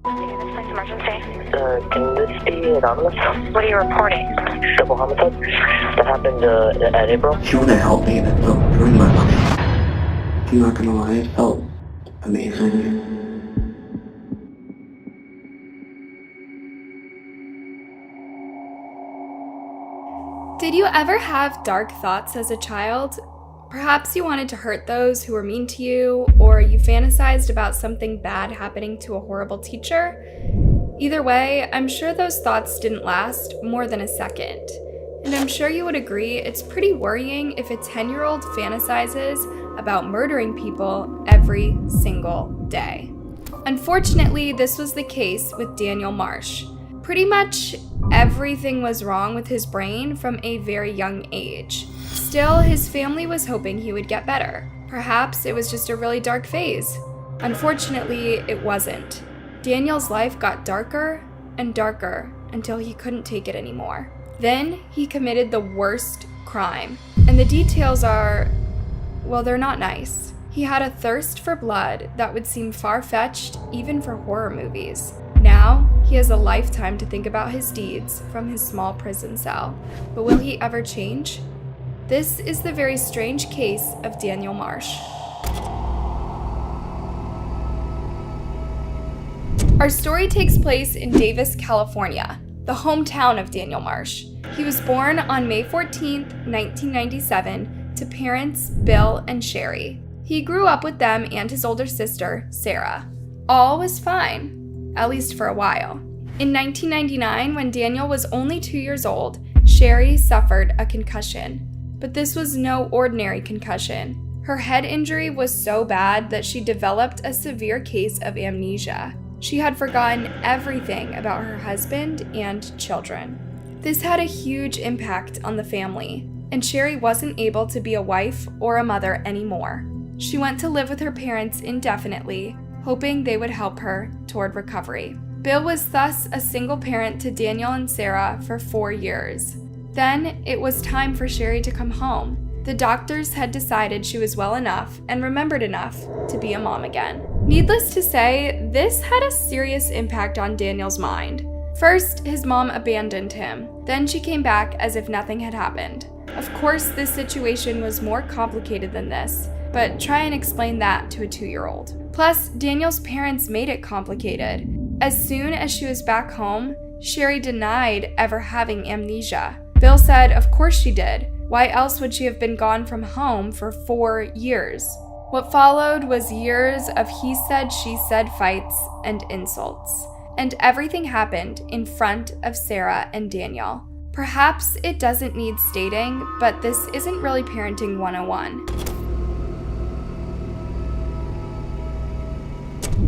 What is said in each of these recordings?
This emergency. Can this be anonymous? What are you reporting? Double homicide? That happened at April? If you want to help me, then don't ruin my life. I'm not gonna lie, it felt amazing. Did you ever have dark thoughts as a child? Perhaps you wanted to hurt those who were mean to you, or you fantasized about something bad happening to a horrible teacher? Either way, I'm sure those thoughts didn't last more than a second. And I'm sure you would agree it's pretty worrying if a 10-year-old fantasizes about murdering people every single day. Unfortunately, this was the case with Daniel Marsh. Pretty much everything was wrong with his brain from a very young age. Still, his family was hoping he would get better. Perhaps it was just a really dark phase. Unfortunately, it wasn't. Daniel's life got darker and darker until he couldn't take it anymore. Then he committed the worst crime. And the details are, well, they're not nice. He had a thirst for blood that would seem far-fetched even for horror movies. Now, he has a lifetime to think about his deeds from his small prison cell. But will he ever change? This is the very strange case of Daniel Marsh. Our story takes place in Davis, California, the hometown of Daniel Marsh. He was born on May 14, 1997, to parents Bill and Sherry. He grew up with them and his older sister, Sarah. All was fine, at least for a while. In 1999, when Daniel was only 2 years old, Sherry suffered a concussion. But this was no ordinary concussion. Her head injury was so bad that she developed a severe case of amnesia. She had forgotten everything about her husband and children. This had a huge impact on the family, and Sherry wasn't able to be a wife or a mother anymore. She went to live with her parents indefinitely, hoping they would help her toward recovery. Bill was thus a single parent to Daniel and Sarah for 4 years. Then it was time for Sherry to come home. The doctors had decided she was well enough and remembered enough to be a mom again. Needless to say, this had a serious impact on Daniel's mind. First, his mom abandoned him. Then she came back as if nothing had happened. Of course, this situation was more complicated than this, but try and explain that to a 2-year-old. Plus, Daniel's parents made it complicated. As soon as she was back home, Sherry denied ever having amnesia. Bill said, of course she did. Why else would she have been gone from home for 4 years? What followed was years of he said, she said fights and insults. And everything happened in front of Sarah and Daniel. Perhaps it doesn't need stating, but this isn't really parenting 101.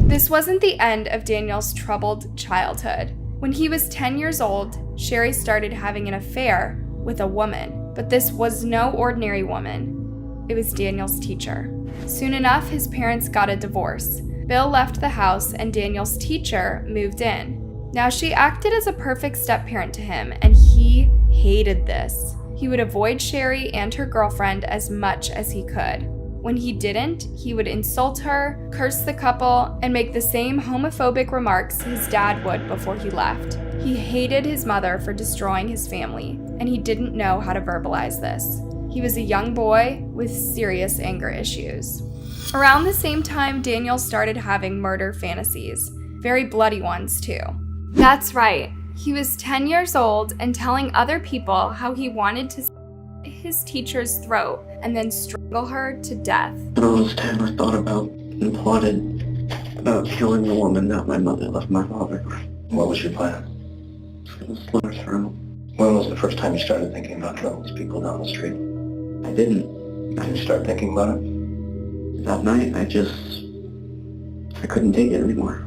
This wasn't the end of Daniel's troubled childhood. When he was 10 years old, Sherry started having an affair with a woman, but this was no ordinary woman. It was Daniel's teacher. Soon enough, his parents got a divorce. Bill left the house and Daniel's teacher moved in. Now she acted as a perfect step-parent to him, and he hated this. He would avoid Sherry and her girlfriend as much as he could. When he didn't, he would insult her, curse the couple, and make the same homophobic remarks his dad would before he left. He hated his mother for destroying his family, and he didn't know how to verbalize this. He was a young boy with serious anger issues. Around the same time, Daniel started having murder fantasies, very bloody ones too. That's right, he was 10 years old and telling other people how he wanted to slit his teacher's throat and then strangle her to death. When I was 10, I thought about and plotted about killing the woman that my mother left my father. What was your plan? It was slit her throat. When was the first time you started thinking about killing these people down the street? I didn't. Did you start thinking about it? That night, I couldn't take it anymore.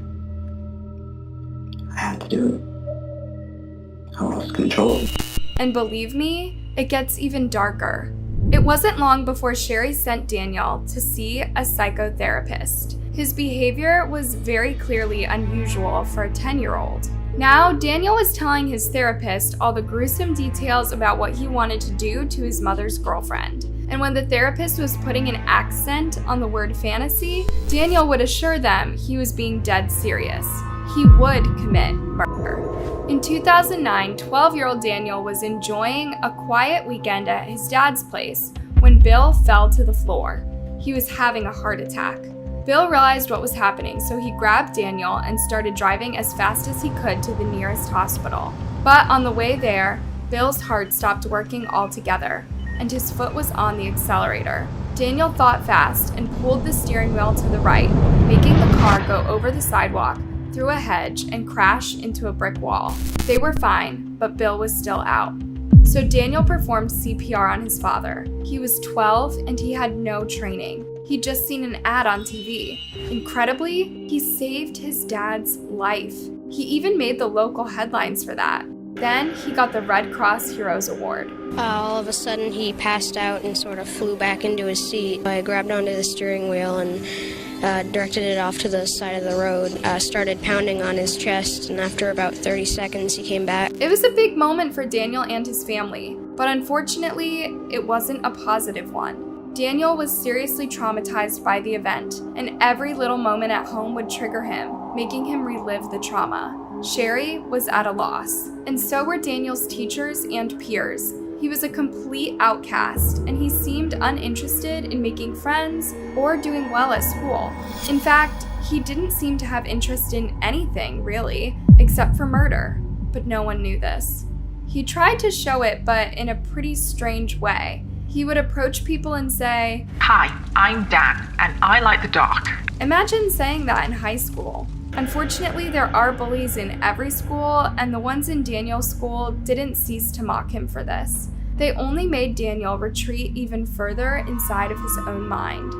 I had to do it. I lost control. And believe me, it gets even darker. It wasn't long before Sherry sent Daniel to see a psychotherapist. His behavior was very clearly unusual for a 10-year-old. Now, Daniel was telling his therapist all the gruesome details about what he wanted to do to his mother's girlfriend. And when the therapist was putting an accent on the word fantasy, Daniel would assure them he was being dead serious. he would commit murder. In 2009, 12-year-old Daniel was enjoying a quiet weekend at his dad's place when Bill fell to the floor. He was having a heart attack. Bill realized what was happening, so he grabbed Daniel and started driving as fast as he could to the nearest hospital. But on the way there, Bill's heart stopped working altogether, and his foot was on the accelerator. Daniel thought fast and pulled the steering wheel to the right, making the car go over the sidewalk, through a hedge, and crash into a brick wall. They were fine, but Bill was still out. So Daniel performed CPR on his father. He was 12 and he had no training. He'd just seen an ad on TV. Incredibly, he saved his dad's life. He even made the local headlines for that. Then he got the Red Cross Heroes Award. All of a sudden he passed out and sort of flew back into his seat. I grabbed onto the steering wheel and directed it off to the side of the road, started pounding on his chest, and after about 30 seconds he came back. It was a big moment for Daniel and his family, but unfortunately, it wasn't a positive one. Daniel was seriously traumatized by the event, and every little moment at home would trigger him, making him relive the trauma. Sherry was at a loss, and so were Daniel's teachers and peers. He was a complete outcast, and he seemed uninterested in making friends or doing well at school. In fact, he didn't seem to have interest in anything, really, except for murder. But no one knew this. He tried to show it, but in a pretty strange way. He would approach people and say, "Hi, I'm Dan, and I like the dark." Imagine saying that in high school. Unfortunately, there are bullies in every school, and the ones in Daniel's school didn't cease to mock him for this. They only made Daniel retreat even further inside of his own mind.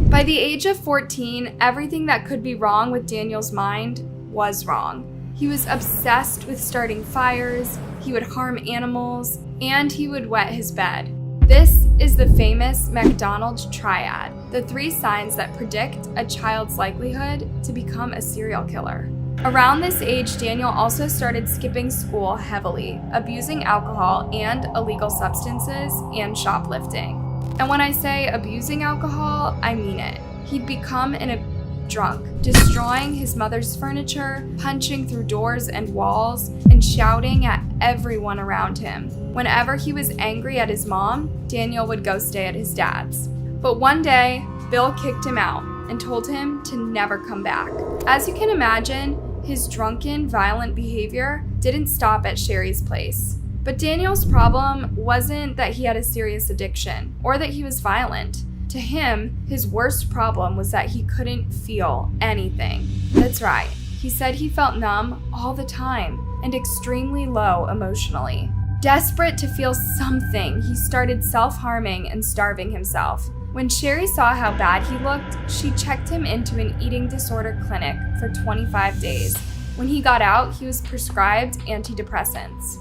By the age of 14, everything that could be wrong with Daniel's mind was wrong. He was obsessed with starting fires, he would harm animals, and he would wet his bed. This is the famous McDonald's triad, the 3 signs that predict a child's likelihood to become a serial killer. Around this age, Daniel also started skipping school heavily, abusing alcohol and illegal substances, and shoplifting. And when I say abusing alcohol, I mean it. He'd become an drunk, destroying his mother's furniture, punching through doors and walls, and shouting at everyone around him. Whenever he was angry at his mom, Daniel would go stay at his dad's. But one day, Bill kicked him out and told him to never come back. As you can imagine, his drunken, violent behavior didn't stop at Sherry's place. But Daniel's problem wasn't that he had a serious addiction or that he was violent. To him, his worst problem was that he couldn't feel anything. That's right, he said he felt numb all the time and extremely low emotionally. Desperate to feel something, he started self-harming and starving himself. When Sherry saw how bad he looked, she checked him into an eating disorder clinic for 25 days. When he got out, he was prescribed antidepressants.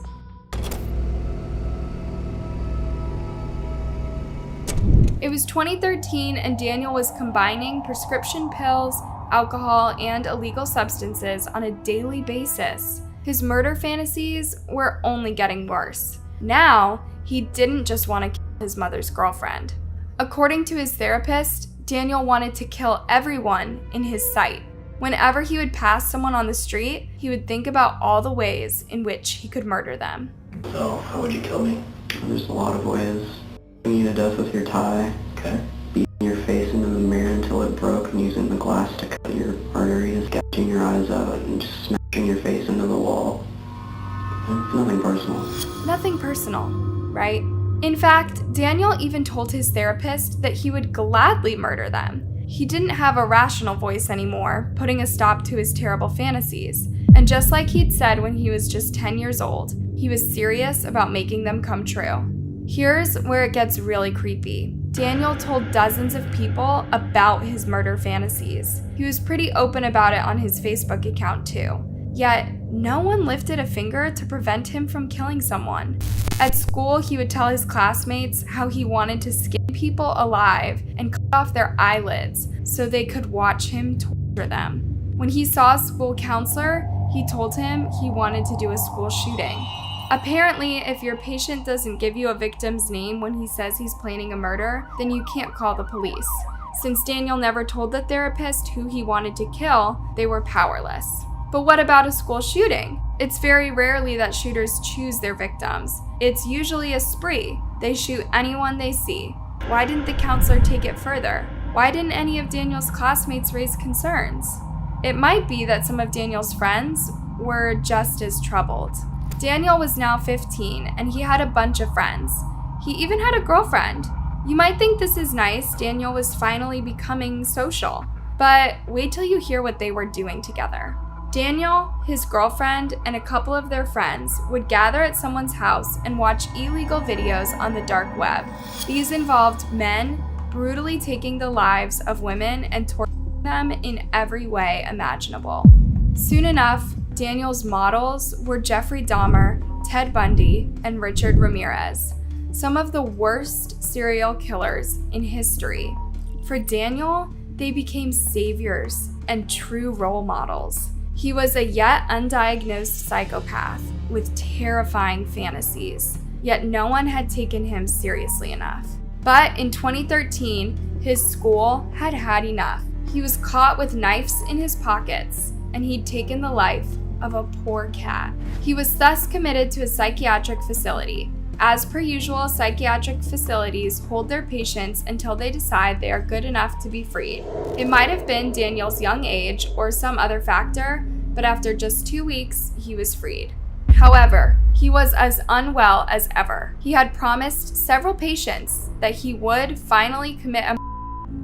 It was 2013 and Daniel was combining prescription pills, alcohol, and illegal substances on a daily basis. His murder fantasies were only getting worse. Now, he didn't just want to kill his mother's girlfriend. According to his therapist, Daniel wanted to kill everyone in his sight. Whenever he would pass someone on the street, he would think about all the ways in which he could murder them. So, how would you kill me? There's a lot of ways. Beating you to death with your tie. Okay. Beating your face into the mirror until it broke and using the glass to cut your arteries. Gouging your eyes out and just smashing your face into the wall. It's nothing personal. Nothing personal, right? In fact, Daniel even told his therapist that he would gladly murder them. He didn't have a rational voice anymore, putting a stop to his terrible fantasies. And just like he'd said when he was just 10 years old, he was serious about making them come true. Here's where it gets really creepy. Daniel told dozens of people about his murder fantasies. He was pretty open about it on his Facebook account too. Yet, no one lifted a finger to prevent him from killing someone. At school, he would tell his classmates how he wanted to skin people alive and cut off their eyelids so they could watch him torture them. When he saw a school counselor, he told him he wanted to do a school shooting. Apparently, if your patient doesn't give you a victim's name when he says he's planning a murder, then you can't call the police. Since Daniel never told the therapist who he wanted to kill, they were powerless. But what about a school shooting? It's very rarely that shooters choose their victims. It's usually a spree. They shoot anyone they see. Why didn't the counselor take it further? Why didn't any of Daniel's classmates raise concerns? It might be that some of Daniel's friends were just as troubled. Daniel was now 15 and he had a bunch of friends. He even had a girlfriend. You might think this is nice, Daniel was finally becoming social. But wait till you hear what they were doing together. Daniel, his girlfriend, and a couple of their friends would gather at someone's house and watch illegal videos on the dark web. These involved men brutally taking the lives of women and torturing them in every way imaginable. Soon enough, Daniel's models were Jeffrey Dahmer, Ted Bundy, and Richard Ramirez, some of the worst serial killers in history. For Daniel, they became saviors and true role models. He was a yet undiagnosed psychopath with terrifying fantasies, yet no one had taken him seriously enough. But in 2013, his school had had enough. He was caught with knives in his pockets, and he'd taken the life of a poor cat. He was thus committed to a psychiatric facility. As per usual, psychiatric facilities hold their patients until they decide they are good enough to be freed. It might have been Daniel's young age or some other factor, but after just 2 weeks, he was freed. However, he was as unwell as ever. He had promised several patients that he would finally commit a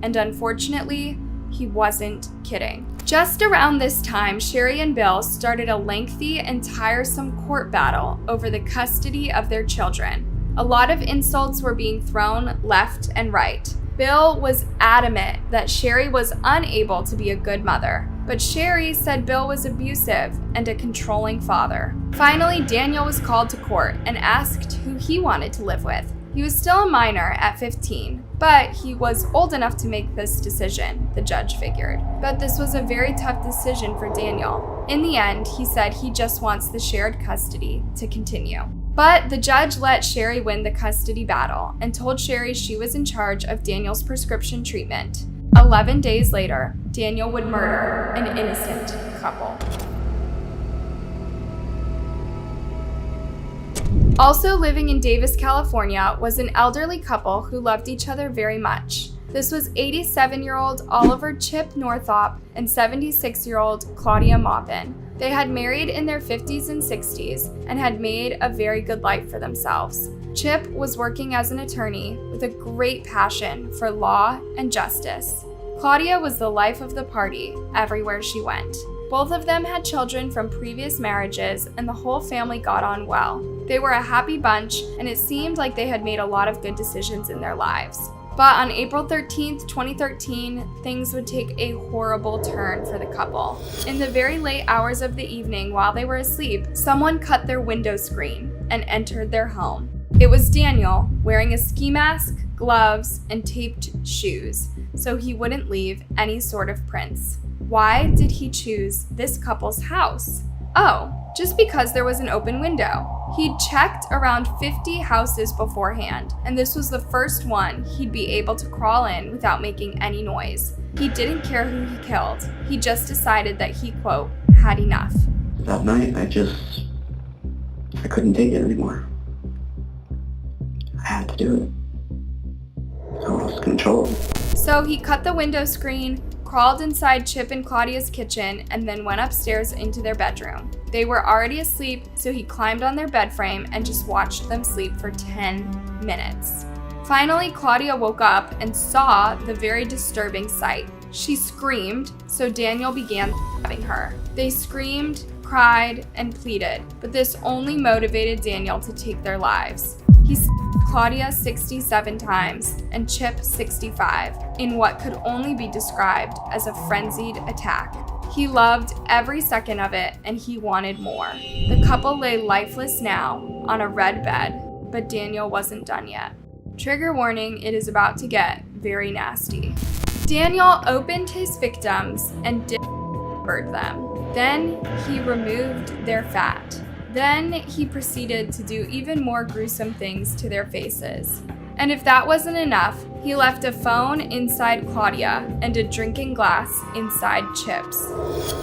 and unfortunately, he wasn't kidding. Just around this time, Sherry and Bill started a lengthy and tiresome court battle over the custody of their children. A lot of insults were being thrown left and right. Bill was adamant that Sherry was unable to be a good mother, but Sherry said Bill was abusive and a controlling father. Finally, Daniel was called to court and asked who he wanted to live with. He was still a minor at 15, but he was old enough to make this decision, the judge figured. But this was a very tough decision for Daniel. In the end, he said he just wants the shared custody to continue. But the judge let Sherry win the custody battle and told Sherry she was in charge of Daniel's prescription treatment. 11 days later, Daniel would murder an innocent couple. Also living in Davis, California was an elderly couple who loved each other very much. This was 87-year-old Oliver Chip Northup and 76-year-old Claudia Maupin. They had married in their 50s and 60s and had made a very good life for themselves. Chip was working as an attorney with a great passion for law and justice. Claudia was the life of the party everywhere she went. Both of them had children from previous marriages, and the whole family got on well. They were a happy bunch, and it seemed like they had made a lot of good decisions in their lives. But on April 13th, 2013, things would take a horrible turn for the couple. In the very late hours of the evening while they were asleep, someone cut their window screen and entered their home. It was Daniel, wearing a ski mask, gloves, and taped shoes, so he wouldn't leave any sort of prints. Why did he choose this couple's house? Oh, just because there was an open window. He'd checked around 50 houses beforehand, and this was the first one he'd be able to crawl in without making any noise. He didn't care who he killed. He just decided that he, quote, had enough. That night, I couldn't take it anymore. I had to do it. I lost control. So he cut the window screen, crawled inside Chip and Claudia's kitchen, and then went upstairs into their bedroom. They were already asleep, so he climbed on their bed frame and just watched them sleep for 10 minutes. Finally, Claudia woke up and saw the very disturbing sight. She screamed, so Daniel began stabbing her. They screamed, cried, and pleaded, but this only motivated Daniel to take their lives. He stabbed Claudia 67 times and Chip 65 in what could only be described as a frenzied attack. He loved every second of it, and he wanted more. The couple lay lifeless now on a red bed, but Daniel wasn't done yet. Trigger warning, it is about to get very nasty. Daniel opened his victims and dismembered them. Then he removed their fat. Then he proceeded to do even more gruesome things to their faces. And if that wasn't enough, he left a phone inside Claudia and a drinking glass inside Chip's.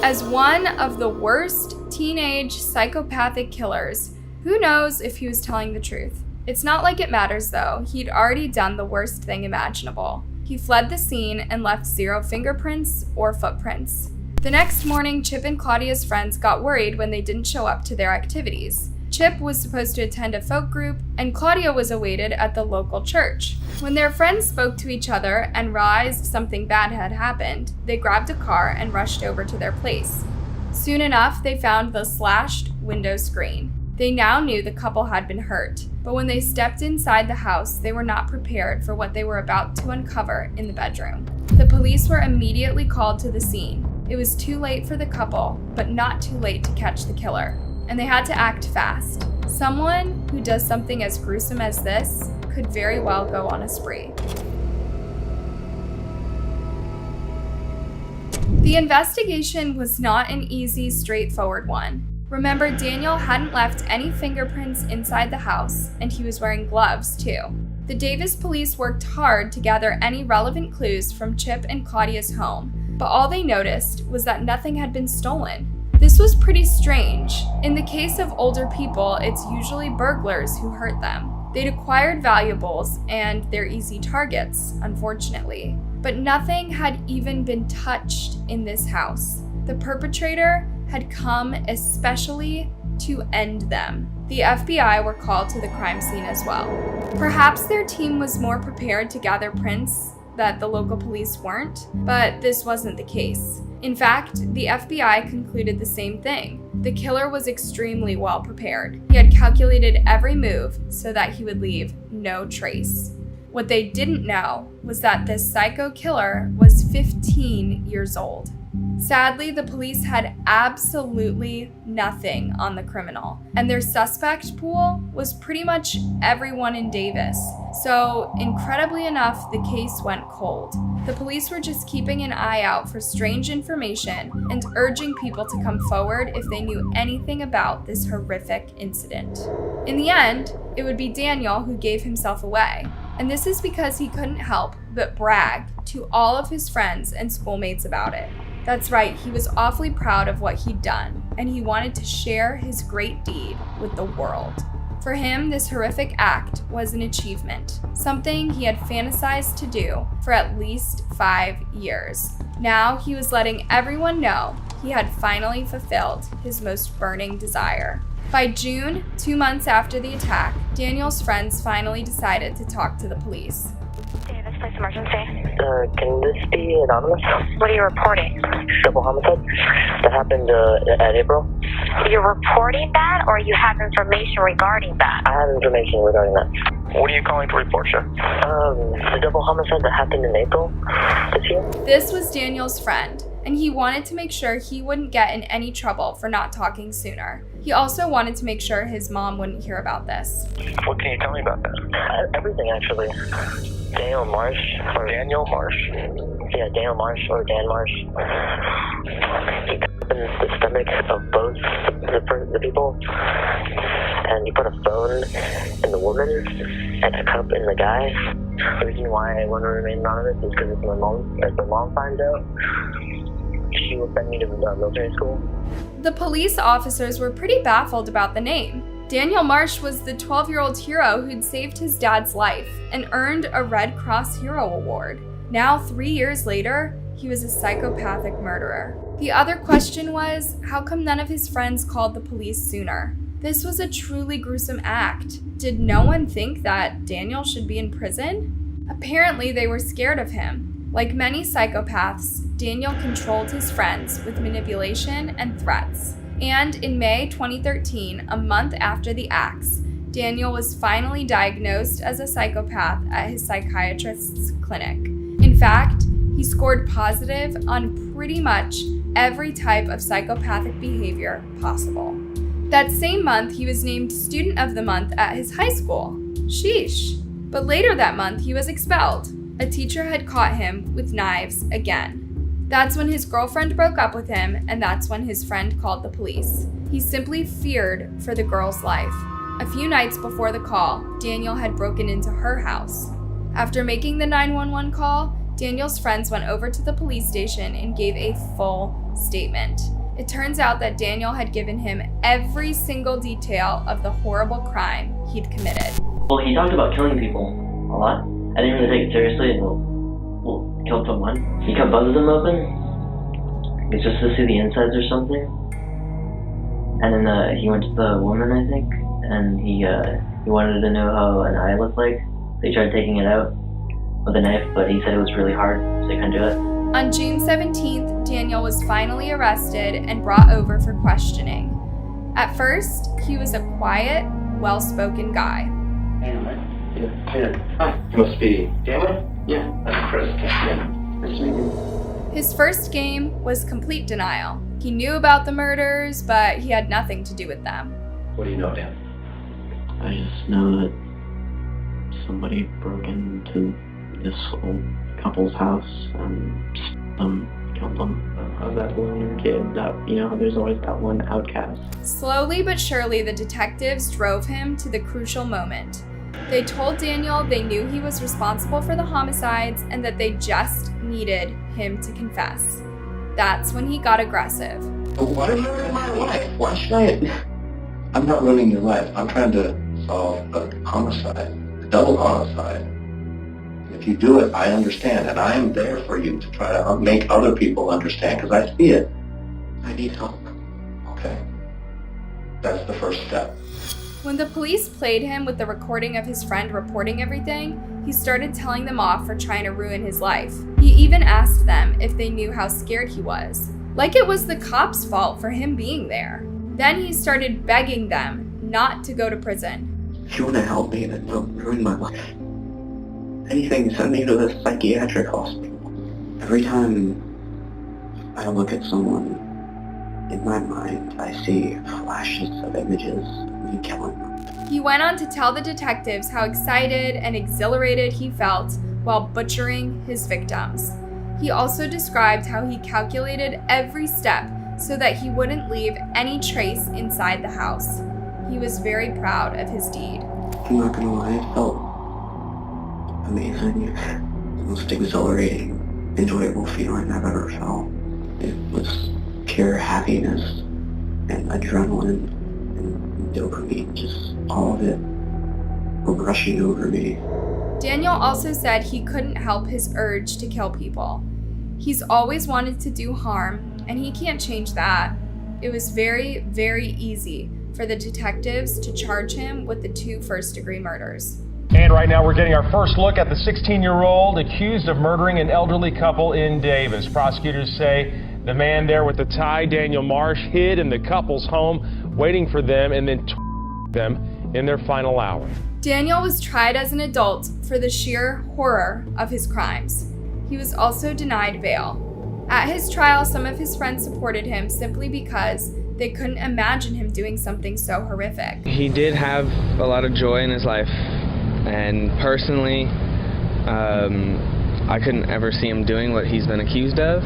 As one of the worst teenage psychopathic killers, who knows if he was telling the truth? It's not like it matters though, he'd already done the worst thing imaginable. He fled the scene and left 0 fingerprints or footprints. The next morning, Chip and Claudia's friends got worried when they didn't show up to their activities. Chip was supposed to attend a folk group, and Claudia was awaited at the local church. When their friends spoke to each other and realized something bad had happened, they grabbed a car and rushed over to their place. Soon enough, they found the slashed window screen. They now knew the couple had been hurt, but when they stepped inside the house, they were not prepared for what they were about to uncover in the bedroom. The police were immediately called to the scene. It was too late for the couple, but not too late to catch the killer. And they had to act fast. Someone who does something as gruesome as this could very well go on a spree. The investigation was not an easy, straightforward one. Remember, Daniel hadn't left any fingerprints inside the house, and he was wearing gloves too. The Davis police worked hard to gather any relevant clues from Chip and Claudia's home, but all they noticed was that nothing had been stolen. This was pretty strange. In the case of older people, it's usually burglars who hurt them. They'd acquired valuables and they're easy targets, unfortunately. But nothing had even been touched in this house. The perpetrator had come especially to end them. The FBI were called to the crime scene as well. Perhaps their team was more prepared to gather prints that the local police weren't, but this wasn't the case. In fact, the FBI concluded the same thing. The killer was extremely well prepared. He had calculated every move so that he would leave no trace. What they didn't know was that this psycho killer was 15 years old. Sadly, the police had absolutely nothing on the criminal, and their suspect pool was pretty much everyone in Davis. So, incredibly enough, the case went cold. The police were just keeping an eye out for strange information and urging people to come forward if they knew anything about this horrific incident. In the end, it would be Daniel who gave himself away, and this is because he couldn't help but brag to all of his friends and schoolmates about it. That's right, he was awfully proud of what he'd done, and he wanted to share his great deed with the world. For him, this horrific act was an achievement, something he had fantasized to do for at least 5 years. Now he was letting everyone know he had finally fulfilled his most burning desire. By June, 2 months after the attack, Daniel's friends finally decided to talk to the police. Davis, police emergency. Can this be anonymous? What are you reporting? Double homicide? That happened at April? You're reporting that, or you have information regarding that? I have information regarding that. What are you calling to report, sir? The double homicide that happened in April this year? This was Daniel's friend, and he wanted to make sure he wouldn't get in any trouble for not talking sooner. He also wanted to make sure his mom wouldn't hear about this. What can you tell me about that? Everything, actually. Daniel Marsh. Daniel Marsh. Yeah, Daniel Marsh or Dan Marsh. He cut in the stomach of both the people, and he put a phone in the woman and a cup in the guy. The reason why I want to remain anonymous is because if my mom finds out, she will send me to military school. The police officers were pretty baffled about the name. Daniel Marsh was the 12-year-old hero who'd saved his dad's life and earned a Red Cross Hero Award. Now, 3 years later, he was a psychopathic murderer. The other question was, how come none of his friends called the police sooner? This was a truly gruesome act. Did no one think that Daniel should be in prison? Apparently, they were scared of him. Like many psychopaths, Daniel controlled his friends with manipulation and threats. And in May 2013, a month after the acts, Daniel was finally diagnosed as a psychopath at his psychiatrist's clinic. In fact, he scored positive on pretty much every type of psychopathic behavior possible. That same month, he was named Student of the Month at his high school. Sheesh. But later that month, he was expelled. A teacher had caught him with knives again. That's when his girlfriend broke up with him, and that's when his friend called the police. He simply feared for the girl's life. A few nights before the call, Daniel had broken into her house. After making the 911 call, Daniel's friends went over to the police station and gave a full statement. It turns out that Daniel had given him every single detail of the horrible crime he'd committed. Well, he talked about killing people a lot. I didn't really take it seriously and killed someone. He cut both of them open. It's just to see the insides or something. And then he went to the woman, I think, and he wanted to know how an eye looked like. They tried taking it out with a knife, but he said it was really hard, so he couldn't do it. On June 17th, Daniel was finally arrested and brought over for questioning. At first, he was a quiet, well-spoken guy. Hi, you must be Daniel? Yeah, that's Chris. Yeah, nice to meet you. His first game was complete denial. He knew about the murders, but he had nothing to do with them. What do you know, Dan? I just know that somebody broke into this old couple's house and killed them. That one kid, there's always that one outcast. Slowly but surely, the detectives drove him to the crucial moment. They told Daniel they knew he was responsible for the homicides and that they just needed him to confess. That's when he got aggressive. But why are you ruining my life? Why should I? I'm not ruining your life. I'm trying to solve a homicide, a double homicide. If you do it, I understand, and I am there for you to try to make other people understand, because I see it. I need help. Okay. That's the first step. When the police played him with the recording of his friend reporting everything, he started telling them off for trying to ruin his life. He even asked them if they knew how scared he was, like it was the cops' fault for him being there. Then he started begging them not to go to prison. If you want to help me, then don't ruin my life. Anything, send me to the psychiatric hospital. Every time I look at someone, in my mind, I see flashes of images of me killing them. He went on to tell the detectives how excited and exhilarated he felt while butchering his victims. He also described how he calculated every step so that he wouldn't leave any trace inside the house. He was very proud of his deed. I'm not gonna lie, it felt amazing. The most exhilarating, enjoyable feeling I've ever felt. It was pure happiness and adrenaline and dopamine, just all of it rushing over me. Daniel also said he couldn't help his urge to kill people. He's always wanted to do harm, and he can't change that. It was very, very easy for the detectives to charge him with the 2 first-degree murders. And right now we're getting our first look at the 16-year-old accused of murdering an elderly couple in Davis. Prosecutors say the man there with the tie, Daniel Marsh, hid in the couple's home, waiting for them and then them in their final hour. Daniel was tried as an adult for the sheer horror of his crimes. He was also denied bail. At his trial, some of his friends supported him simply because they couldn't imagine him doing something so horrific. He did have a lot of joy in his life, and personally, I couldn't ever see him doing what he's been accused of,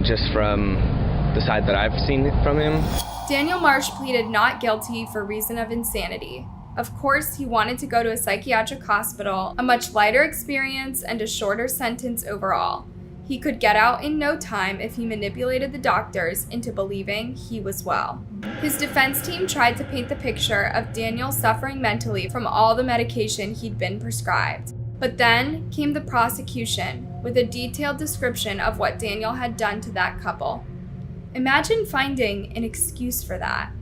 just from the side that I've seen from him. Daniel Marsh pleaded not guilty for reason of insanity. Of course, he wanted to go to a psychiatric hospital, a much lighter experience, and a shorter sentence overall. He could get out in no time if he manipulated the doctors into believing he was well. His defense team tried to paint the picture of Daniel suffering mentally from all the medication he'd been prescribed. But then came the prosecution with a detailed description of what Daniel had done to that couple. Imagine finding an excuse for that.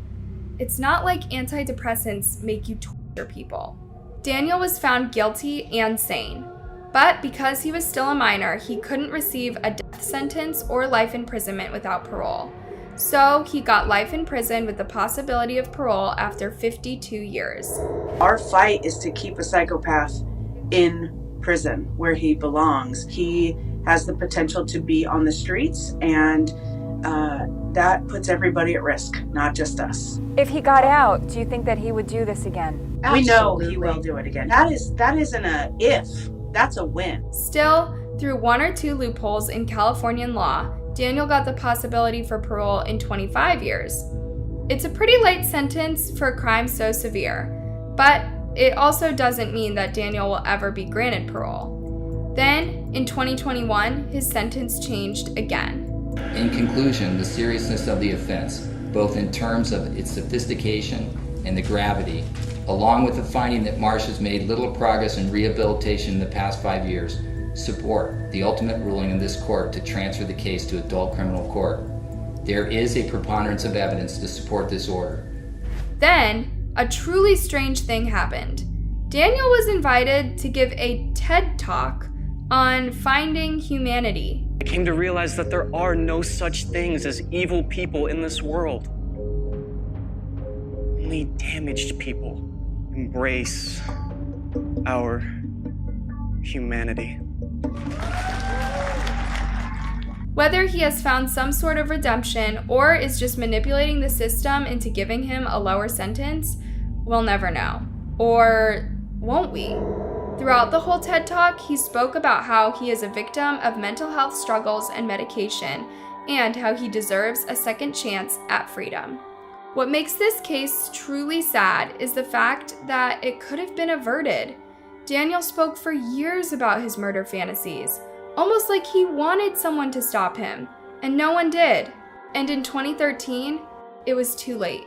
It's not like antidepressants make you torture people. Daniel was found guilty and sane. But because he was still a minor, he couldn't receive a death sentence or life imprisonment without parole. So he got life in prison with the possibility of parole after 52 years. Our fight is to keep a psychopath in prison where he belongs. He has the potential to be on the streets, and that puts everybody at risk, not just us. If he got out, do you think that he would do this again? Absolutely. We know he will do it again. That isn't a if. That's a win. Still, through 1 or 2 loopholes in Californian law, Daniel got the possibility for parole in 25 years. It's a pretty light sentence for a crime so severe, but it also doesn't mean that Daniel will ever be granted parole. Then, in 2021, his sentence changed again. In conclusion, the seriousness of the offense, both in terms of its sophistication and the gravity, along with the finding that Marsh has made little progress in rehabilitation in the past 5 years, support the ultimate ruling in this court to transfer the case to adult criminal court. There is a preponderance of evidence to support this order. Then, a truly strange thing happened. Daniel was invited to give a TED Talk on finding humanity. I came to realize that there are no such things as evil people in this world. Only damaged people embrace our humanity. Whether he has found some sort of redemption or is just manipulating the system into giving him a lower sentence, we'll never know. Or won't we? Throughout the whole TED Talk, he spoke about how he is a victim of mental health struggles and medication, and how he deserves a second chance at freedom. What makes this case truly sad is the fact that it could have been averted. Daniel spoke for years about his murder fantasies, almost like he wanted someone to stop him, and no one did. And in 2013, it was too late.